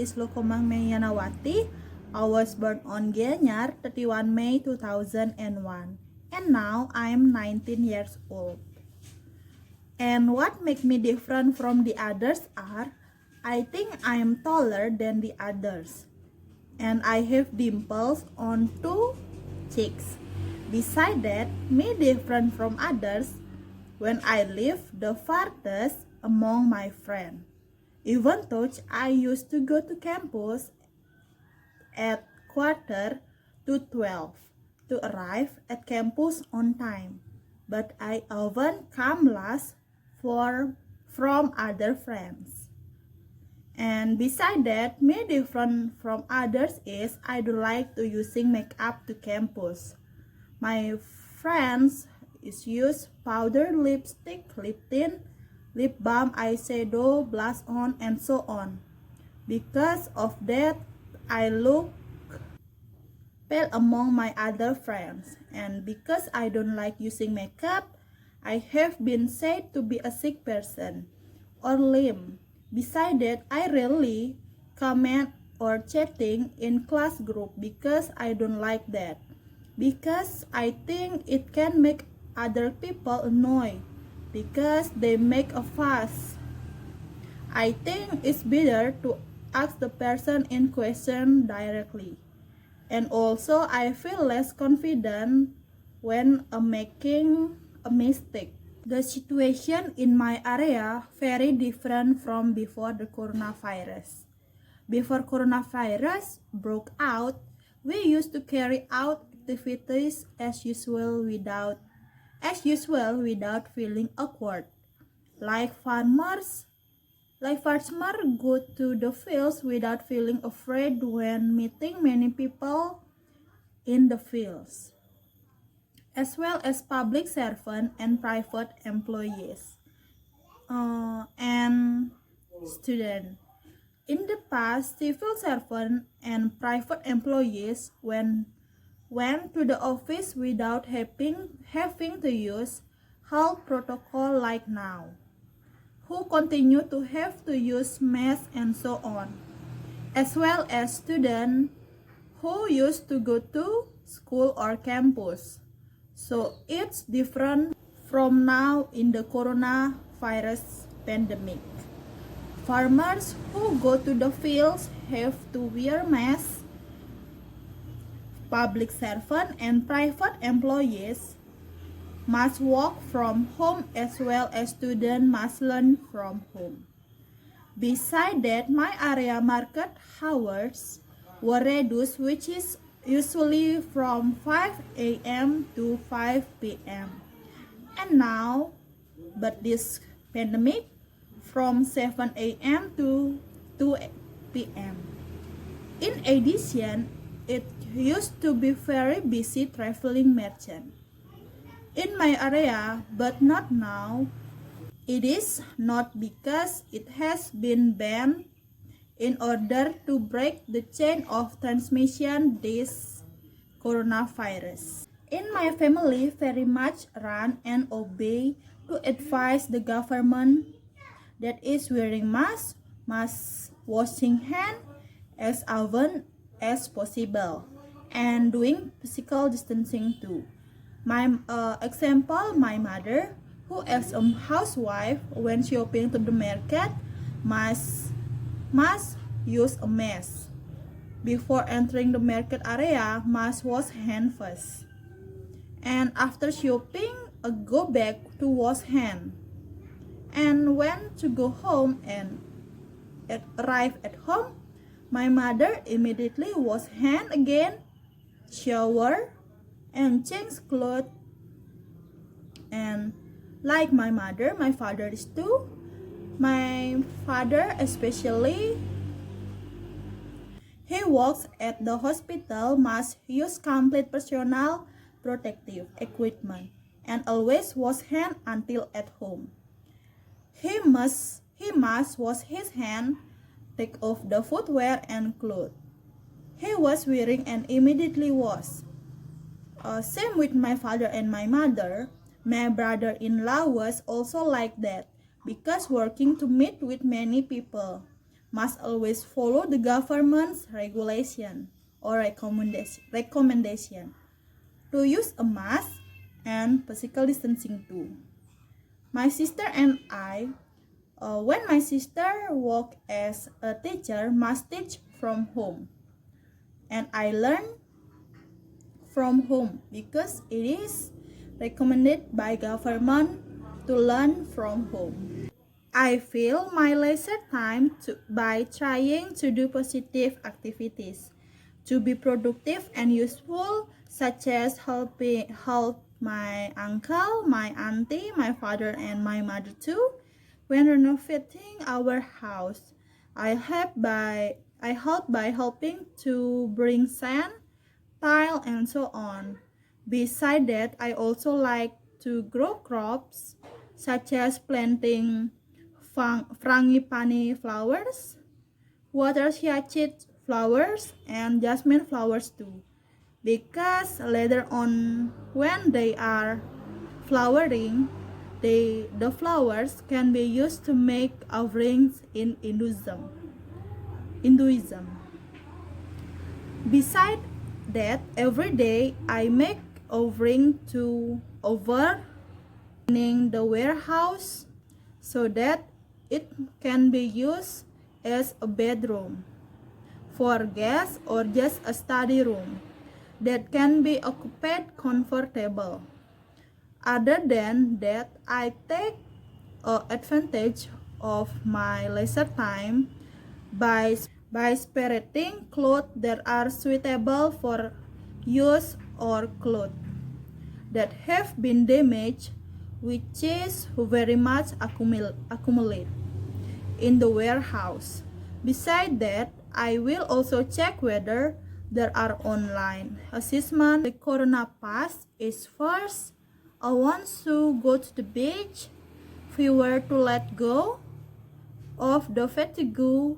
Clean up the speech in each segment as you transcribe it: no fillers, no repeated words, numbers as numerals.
is Lokomang Meyanawati. I was born on Gianyar, 31 May 2001. And now I am 19 years old. And what makes me different from the others are, I think I am taller than the others. And I have dimples on two cheeks. Besides that, me different from others when I live the farthest among my friends. Even though I used to go to campus at 11:45 to arrive at campus on time, but I often come last from other friends. And beside that, me different from others is I do like to using makeup to campus. My friends is use powder, lipstick, lip tint, lip balm, eyeshadow, blush on, and so on. Because of that, I look pale among my other friends. And because I don't like using makeup, I have been said to be a sick person or lame. Besides that, I rarely comment or chatting in class group because I don't like that. Because I think it can make other people annoyed because they make a fuss. I think it's better to ask the person in question directly. And also I feel less confident when making a mistake. The situation in my area very different from before the coronavirus. Before coronavirus broke out, we used to carry out activities as usual without feeling awkward. Like farmers go to the fields without feeling afraid when meeting many people in the fields, as well as public servants and private employees and students. In the past, civil servants and private employees went to the office without having to use health protocol like now, who continue to have to use masks and so on, as well as students who used to go to school or campus. So it's different from now in the coronavirus pandemic. Farmers who go to the fields have to wear masks. Public servants and private employees must work from home, as well as students must learn from home. Besides that, my area market hours were reduced, which is usually from 5 a.m. to 5 p.m. And now, but this pandemic, from 7 a.m. to 2 p.m. In addition, it used to be very busy traveling merchant in my area, but not now. It is not because it has been banned in order to break the chain of transmission this coronavirus. In my family, very much run and obey to advise the government, that is wearing mask, washing hand as often as possible, and doing physical distancing too. My example, my mother, who as a housewife when shopping to the market, must use a mask. Before entering the market area, must wash hand first. And after shopping, go back to wash hand. And when to go home and arrive at home, my mother immediately wash hand again, shower, and change clothes. And like my mother, my father is too. My father especially, he works at the hospital, must use complete personal protective equipment and always wash hand until at home. He must wash his hand, take off the footwear and clothes he was wearing and immediately wash. Same with my father and my mother. My brother-in-law was also like that because working to meet with many people. must always follow the government's regulation or recommendation to use a mask and physical distancing too. My sister and I, when my sister worked as a teacher, must teach from home. And I learn from home because it is recommended by government to learn from home. I fill my leisure time by trying to do positive activities to be productive and useful, such as help my uncle, my auntie, my father, and my mother too. When renovating our house, I help by helping to bring sand, tile, and so on. Besides that, I also like to grow crops such as planting frangipani flowers, water hyacinth flowers, and jasmine flowers too. Because later on, when they are flowering, the flowers can be used to make offerings in Hinduism. Besides that, every day I make offering to over cleaning the warehouse so that it can be used as a bedroom for guests or just a study room that can be occupied comfortable. Other than that, I take advantage of my leisure time by separating clothes that are suitable for use or clothes that have been damaged, which is very much accumulate in the warehouse. Besides that, I will also check whether there are online assessment. The corona pass is first. I want to go to the beach. If we were to let go of the fatigue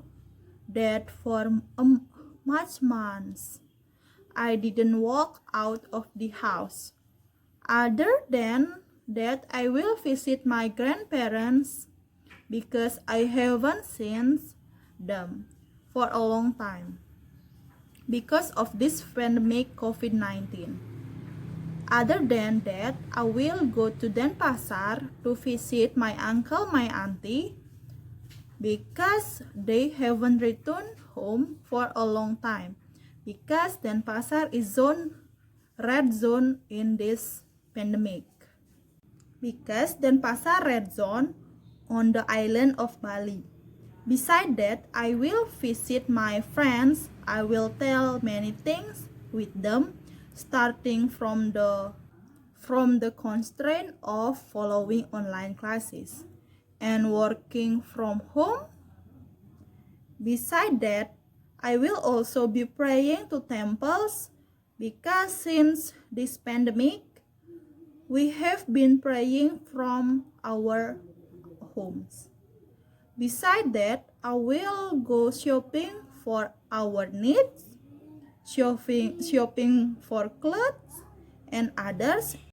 that for much months I didn't walk out of the house. Other than that, I will visit my grandparents because I haven't seen them for a long time because of this pandemic COVID-19. Other than that, I will go to Denpasar to visit my uncle, my auntie, because they haven't returned home for a long time. Because Denpasar is red zone in this pandemic. Because Denpasar red zone on the island of Bali. Besides that, I will visit my friends. I will tell many things with them, starting from the constraint of following online classes and working from home. Besides that, I will also be praying to temples because since this pandemic, we have been praying from our homes. Besides that, I will go shopping for our needs, shopping for clothes and others.